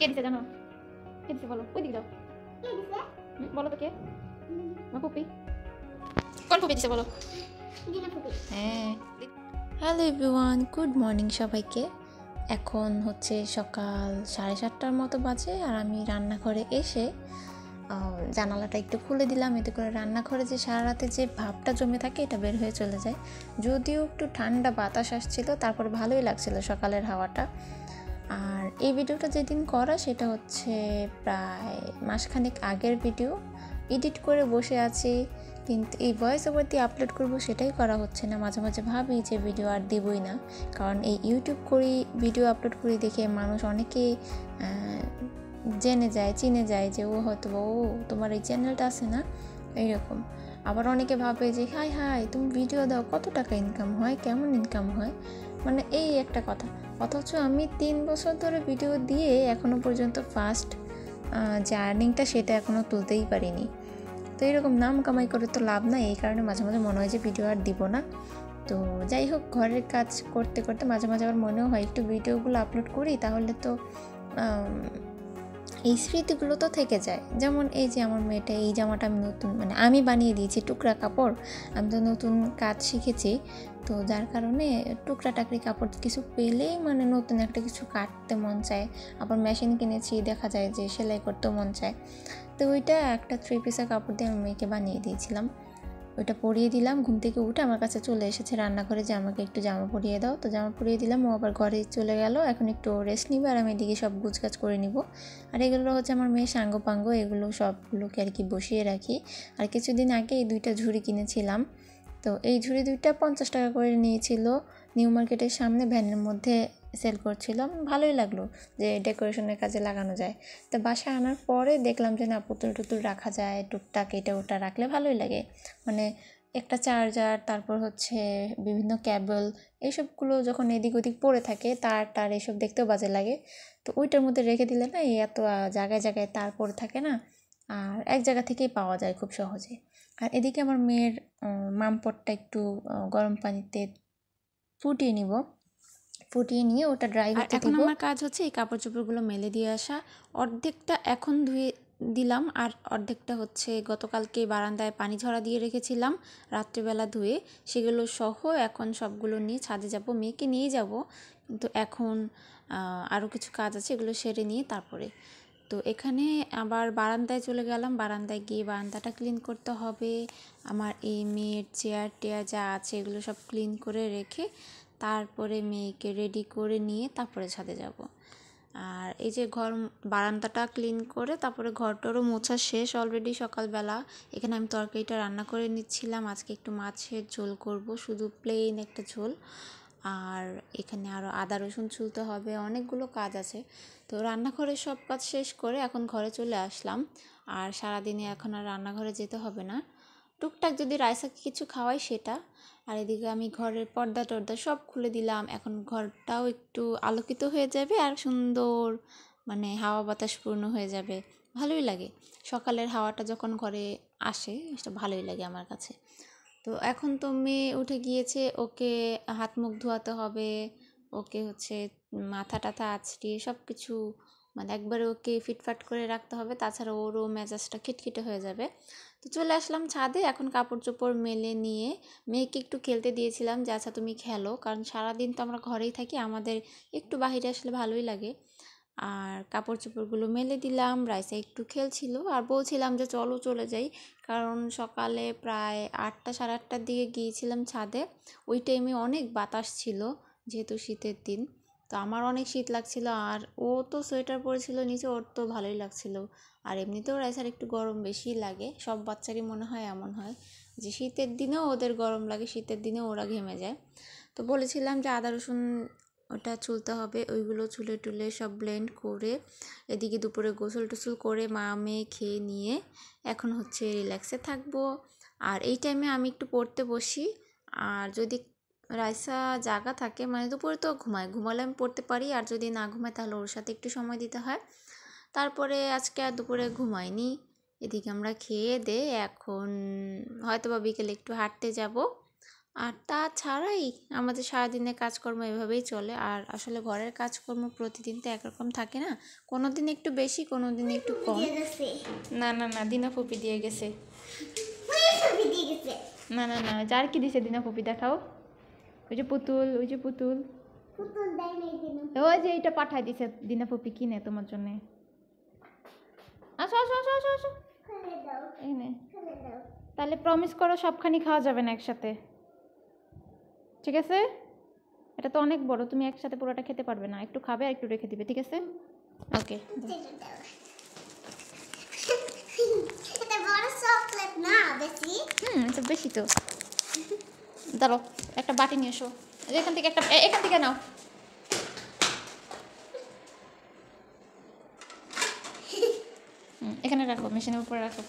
কে দিছে জানো? কে দিছে বলো? ওই দিকে যাও। কে দিছে? বলো তো কে? মা পুপি। কোন পুপি দিছে বলো? দিনা পুপি। হ্যাঁ। হ্যালো এভরিওয়ান, গুড মর্নিং সবাইকে। এখন হচ্ছে সকাল 7:30টার মতো বাজে, আর আমি রান্নাঘরে এসে জানালাটা একটু খুলে দিলাম, এতে করে রান্নাঘরে যে সারা রাতে যে ভাবটা জমে থাকে এটা বের হয়ে চলে যায়। যদিও একটু ঠান্ডা বাতাস আসছিল, তারপরে ভালোই লাগছিল সকালের হাওয়াটা। আর এই ভিডিওটা যেদিন করা সেটা হচ্ছে প্রায় মাসখানেক আগের ভিডিও। এডিট করে বসে আছি, কিন্তু এই ভয়েস ওভার দিয়ে আপলোড করবো সেটাই করা হচ্ছে না। মাঝে মাঝে ভাবি যে ভিডিও আর দেবই না, কারণ এই ইউটিউব করি, ভিডিও আপলোড করি দেখে মানুষ অনেকে জেনে যায়, চিনে যায় যে ও হয়তো ও তোমার এই চ্যানেলটা আছে না, এইরকম। আবার অনেকে ভাবে যে হাই হাই তুমি ভিডিও দাও, কত টাকা ইনকাম হয়, কেমন ইনকাম হয়, মানে এই একটা কথা। অথচ আমি 3 বছর ধরে ভিডিও দিয়ে এখনও পর্যন্ত ফার্স্ট যে আর্নিংটা সেটা এখনও তুলতেই পারিনি। তো এরকম নাম কামাই করে তো লাভ নাই, এই কারণে মাঝে মাঝে মনে হয় যে ভিডিও আর দিব না। তো যাই হোক, ঘরের কাজ করতে করতে মাঝে মাঝে আবার মনেও হয় একটু ভিডিওগুলো আপলোড করি, তাহলে তো এই স্মৃতিগুলো তো থেকে যায়। যেমন এই যে আমার মেয়েটা, এই জামাটা আমি নতুন মানে আমি বানিয়ে দিয়েছি, টুকরা কাপড়। আমি তো নতুন কাজ শিখেছি, তো যার কারণে টুকরা টাকরি কাপড় কিছু পেলেই মানে নতুন একটা কিছু কাটতে মন চায়। আবার মেশিন কিনেছি, দেখা যায় যে সেলাই করতেও মন চায়। তো ওইটা একটা 3 পিসের কাপড় দিয়ে আমি মেয়েকে বানিয়ে দিয়েছিলাম। ওইটা পরিয়ে দিলাম, ঘুম থেকে উঠে আমার কাছে চলে এসেছে রান্নাঘরে যে আমাকে একটু জামা পরিয়ে দাও। তো জামা পরিয়ে দিলাম, ও আবার ঘরে চলে গেল, এখন একটু রেস্ট নিবে, আর আমি এদিকে সব গুছগাছ করে নিব। আর এগুলো হচ্ছে আমার মেয়ে সাঙ্গ পাঙ্গ, এগুলো সবগুলোকে আর কি বসিয়ে রাখি। আর কিছুদিন আগে এই 2টা ঝুড়ি কিনেছিলাম, তো এই ঝুড়ি 2টা 50 টাকা করে নিয়েছিল, নিউ মার্কেটের সামনে ভ্যানের মধ্যে সেল করছিলাম। ভালোই লাগলো যে ডেকোরেশনের কাজে লাগানো যায়। তো বাসায় আনার পরে দেখলাম যে না, পুতুল টুতুল রাখা যায় টুকটাক, এটা ওটা রাখলে ভালোই লাগে। মানে একটা চার্জার, তারপর হচ্ছে বিভিন্ন ক্যাবল, এইসবগুলো যখন এদিক ওদিক পড়ে থাকে, তার এইসব দেখতেও বাজে লাগে। তো ওইটার মধ্যে রেখে দিলে না, এই এত জায়গায় জায়গায় তার পড়ে থাকে না, আর এক জায়গা থেকেই পাওয়া যায় খুব সহজে। আর এদিকে আমার মেয়ের মামপটটা একটু গরম পানিতে ফুটিয়ে নিব, ফুটিয়ে নিয়ে ওটা ড্রাই হতে এখন দিব। আমার কাজ হচ্ছে এই কাপড় চোপড়গুলো মেলে দিয়ে আসা। অর্ধেকটা এখন ধুয়ে দিলাম, আর অর্ধেকটা হচ্ছে গতকালকে বারান্দায় পানি ঝরা দিয়ে রেখেছিলাম রাত্রিবেলা ধুয়ে, সেগুলো সহ এখন সবগুলো নিয়ে ছাদে যাব, মেয়েকে নিয়ে যাব। কিন্তু এখন আরও কিছু কাজ আছে, এগুলো সেরে নিয়ে তারপরে। তো এখানে আবার বারান্দায় চলে গেলাম, বারান্দায় গিয়ে বারান্দাটা ক্লিন করতে হবে। আমার এই মেয়ের চেয়ার টেয়ার যা আছে এগুলো সব ক্লিন করে রেখে তারপরে মেয়েকে রেডি করে নিয়ে তারপরে ছাদে যাব। আর এই যে বারান্দাটা ক্লিন করে তারপরে ঘরটারও মোছা শেষ অলরেডি সকালবেলা। এখানে আমি তরকারিটা রান্না করে নিচ্ছিলাম, আজকে একটু মাছের ঝোল করব, শুধু প্লেন একটা ঝোল। আর এখানে আরও আদা রসুন ছুলতে হবে, অনেকগুলো কাজ আছে। তো রান্নাঘরে সব কাজ শেষ করে এখন ঘরে চলে আসলাম। আর সারাদিনে এখন আর রান্নাঘরে যেতে হবে না, টুকটাক যদি রাইসাকে কিছু খাওয়াই সেটা। আর এদিকে আমি ঘরের পর্দা টর্দা সব খুলে দিলাম, এখন ঘরটাও একটু আলোকিত হয়ে যাবে আর সুন্দর মানে হাওয়া বাতাস পূর্ণ হয়ে যাবে, ভালোই লাগে। সকালের হাওয়াটা যখন ঘরে আসে সেটা ভালোই লাগে আমার কাছে। তো এখন তো মেয়ে উঠে গিয়েছে, ওকে হাত মুখ ধোয়াতে হবে, ওকে হচ্ছে মাথা টাথা আঁচড়িয়ে সব কিছু মানে একবারে ওকে ফিটফাট করে রাখতে হবে, তাছাড়া ওরও মেজাজটা খিটখিটে হয়ে যাবে। তো চলে আসলাম ছাদে, এখন কাপড় চোপড় মেলে নিয়ে মেয়েকে একটু খেলতে দিয়েছিলাম যে আচ্ছা তুমি খেলো, কারণ সারাদিন তো আমরা ঘরেই থাকি, আমাদের একটু বাহিরে আসলে ভালোই লাগে। আর কাপড় চোপড়গুলো মেলে দিলাম, রাইসা একটু খেলছিল, আর বলছিলাম যে চলো চলে যাই, কারণ সকালে প্রায় 8টা সাড়ে 8টার দিকে গিয়েছিলাম ছাদে। ওই টাইমে অনেক বাতাস ছিল, যেহেতু শীতের দিন। তো আমার অনেক শীত লাগছিল, আর ও তো সোয়েটার পরেছিল নিচে, ওর তো ভালোই লাগছিল। আর এমনিতেও রাইসার একটু গরম বেশি লাগে, সব বাচ্চারই মনে হয় এমন হয় যে শীতের দিনেও ওদের গরম লাগে, শীতের দিনেও ওরা ঘেমে যায়। তো বলেছিলাম যে আদা রসুন ওটা ছুলতে হবে, ওইগুলো ছুলে টুলে সব ব্লেন্ড করে এদিকে দুপুরে গোসল টোসল করে মা মেয়ে খেয়ে নিয়ে এখন হচ্ছে রিল্যাক্সে থাকবো। আর এই টাইমে আমি একটু পড়তে বসি, আর যদি রাইসা জাগা থাকে মানে দুপুরে তো ঘুমালে আমি পড়তে পারি, আর যদি না ঘুমায় তাহলে ওর সাথে একটু সময় দিতে হয়। তারপরে আজকে আর দুপুরে ঘুমাইনি, এদিকে আমরা খেয়ে দে এখন হয়তো বা বিকেলে একটু হাঁটতে যাব। আর তাছাড়াই আমাদের সারাদিনের কাজকর্ম এভাবেই চলে। আর আসলে ঘরের কাজকর্ম প্রতিদিন তো একরকম থাকে না, কোনো দিন একটু বেশি, কোনো দিন একটু কম। না না না, দিনা ফুপি দিয়ে গেছে। না না না, যার কি দিছে দিনা ফুপি, দেখাও। ওই যে পুতুল, ওই যে পুতুল, ওই যে এইটা পাঠাই দিছে দিনা ফুপি কিনে তোমার জন্য। আসো আসো আসো আসো আসো, এই নে। তাহলে প্রমিস করো সবখানি খাওয়া যাবে না একসাথে, ঠিক আছে? এটা তো অনেক বড়, তুমি একসাথে পুরোটা খেতে পারবে না, একটু খাবে আর একটু রেখে দিবে, ঠিক আছে? ওকে। এটা বেশি তো। দাঁড়াও, একটা বাটি নিয়ে এসো, এখান থেকে একটা, এখান থেকে নাও। এখানে রাখো, মেশিনের উপরে রাখো।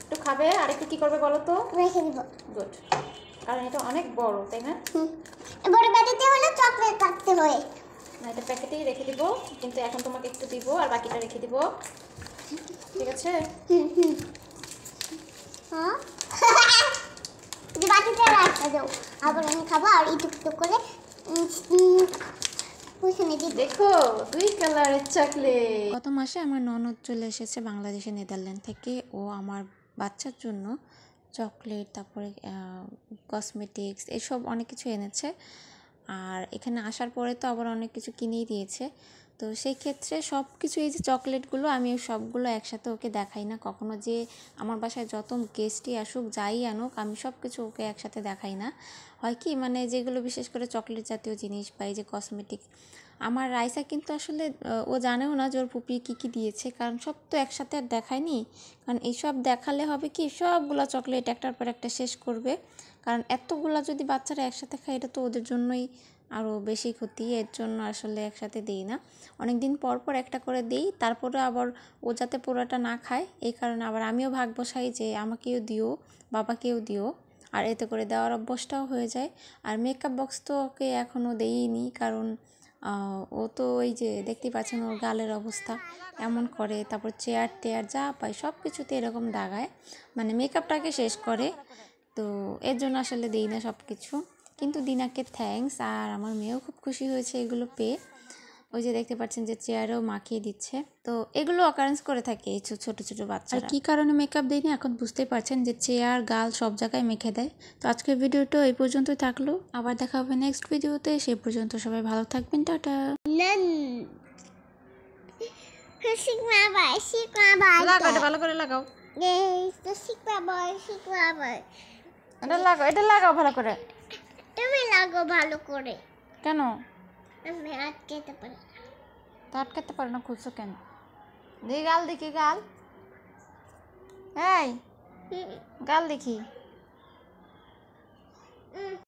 একটু খাবে আর একটু কি করবে বলো তো? রেখে দিব। গুড, কারণ এটা অনেক বড়, তাই না? বড় বাটিতে হলে চকলেট কাটতে হয়। না, এটা প্যাকেটেই রেখে দিব, কিন্তু এখন তোমাকে একটু দিব আর বাকিটা রেখে দিব, ঠিক আছে? হ্যাঁ, বাটিতে রাখতে দাও, আবার আমি খাবো। আর একটু করে দেখো, 2 কালারের চকলেট। গত মাসে আমার ননদ চলে এসেছে বাংলাদেশে, নেদারল্যান্ড থেকে। ও আমার বাচ্চার জন্য চকলেট, তারপরে কসমেটিক্স, এসব অনেক কিছু এনেছে। আর এখানে আসার পরে তো আবার অনেক কিছু কিনেই দিয়েছে। তো সেই ক্ষেত্রে সব কিছু, এই যে চকলেটগুলো, আমি সবগুলো একসাথে ওকে দেখাই না কখনো। যে আমার বাসায় যত গেস্টই আসুক, যাই আনুক, আমি সব কিছু ওকে একসাথে দেখাই না। হয় কি, মানে যেগুলো বিশেষ করে চকলেট জাতীয় জিনিস বা এই যে কসমেটিক, আমার রাইসা কিন্তু আসলে ও জানেও না যে ওর পুপি কী কী দিয়েছে, কারণ সব তো একসাথে আর দেখায়নি। কারণ এইসব দেখালে হবে কি, সবগুলা চকলেট একটার পর একটা শেষ করবে। কারণ এতগুলা যদি বাচ্চারা একসাথে খায়, এটা তো ওদের জন্যই আরও বেশি ক্ষতি। এর জন্য আসলে একসাথে দিই না, অনেক দিন পর পর একটা করে দিই। তারপরে আবার ও যাতে পুরোটা না খায়, এই কারণে আবার আমিও ভাগ বসাই যে আমাকেও দিও, বাবাকেও দিও। আর এতে করে দেওয়ার অভ্যাসটাও হয়ে যায়। আর মেকআপ বক্স তো ওকে এখনও দেইনি, কারণ ও তো ওই যে দেখতেই পাচ্ছেন ওর গালের অবস্থা এমন করে। তারপর চেয়ার টেয়ার যা পায় সব কিছুতে এরকম দাগায়, মানে মেকআপটাকে শেষ করে। তো এর জন্য আসলে দিই না সব কিছু। কিন্তু দিনাকে থ্যাঙ্কস, আর আমার মেয়েও খুব খুশি হয়েছে এগুলো পেয়ে। ওই যে দেখতে পাচ্ছেন যে চেয়ারেও মাখিয়ে দিচ্ছে। তো এগুলো অকারেন্স করে থাকে এই ছোট ছোট বাচ্চারা। আর কী কারণে মেকআপ দিই না এখন বুঝতেই পারছেন, যে চেয়ার গাল সব জায়গায় মেখে দেয়। তো আজকের ভিডিওটা এই পর্যন্তই থাকলো, আবার দেখা হবে নেক্সট ভিডিওতে। সেই পর্যন্ত সবাই ভালো থাকবেন, টাটা। লাগাও, এটা ভালো করে লাগাও। এটা লাগাও, এটা লাগাও ভালো করে। তুমি লাগো ভালো করে। কেন? আমি আটকাতে পারি। তো আটকাতে পারো না, খুলছো কেন? দেখি গাল, দেখি গাল, এই গাল দেখি।